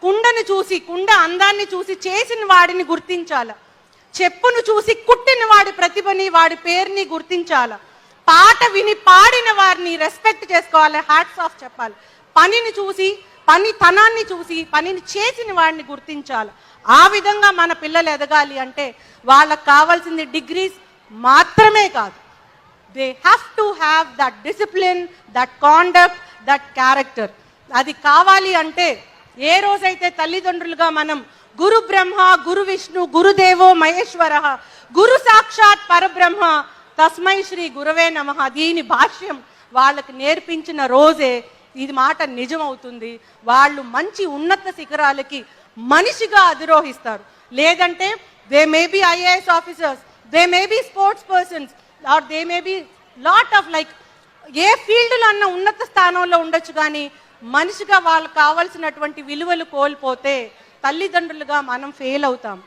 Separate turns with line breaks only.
కుండను చూసి, కుండ అందాన్ని చూసి చేసిన వాడిని గుర్తించాల. చెప్పును చూసి కుట్టిన వాడి ప్రతిభని, వాడి పేరుని గుర్తించాల. పాట విని పాడిన వారిని రెస్పెక్ట్ చేసుకోవాలి, హ్యాట్స్ ఆఫ్ చెప్పాలి. పనిని చూసి, పనితనాన్ని చూసి పనిని చేసిన వాడిని గుర్తించాలి. ఆ విధంగా మన పిల్లలు ఎదగాలి అంటే వాళ్ళకు కావాల్సింది డిగ్రీస్ మాత్రమే కాదు. They have to have that discipline, that conduct, that character. అది కావాలి అంటే ఏ రోజైతే తల్లిదండ్రులుగా మనం గురు బ్రహ్మ, గురు విష్ణు, గురుదేవో మహేశ్వర, గురు సాక్షాత్ పరబ్రహ్మ తస్మై శ్రీ గురవే నమః దీని భాష్యం వాళ్ళకి నేర్పించిన రోజే ఇది మాట నిజమవుతుంది. వాళ్ళు మంచి ఉన్నత శిఖరాలకి మనిషిగా అధిరోహిస్తారు. లేదంటే they may be IAS officers, they may be sports persons, or they may be lot of like a ఫీల్డ్లో అన్న ఉన్నత స్థానంలో ఉండొచ్చు. కానీ మనిషిగా వాళ్ళకి కావాల్సినటువంటి విలువలు కోల్పోతే తల్లిదండ్రులుగా మనం ఫెయిల్ అవుతాం.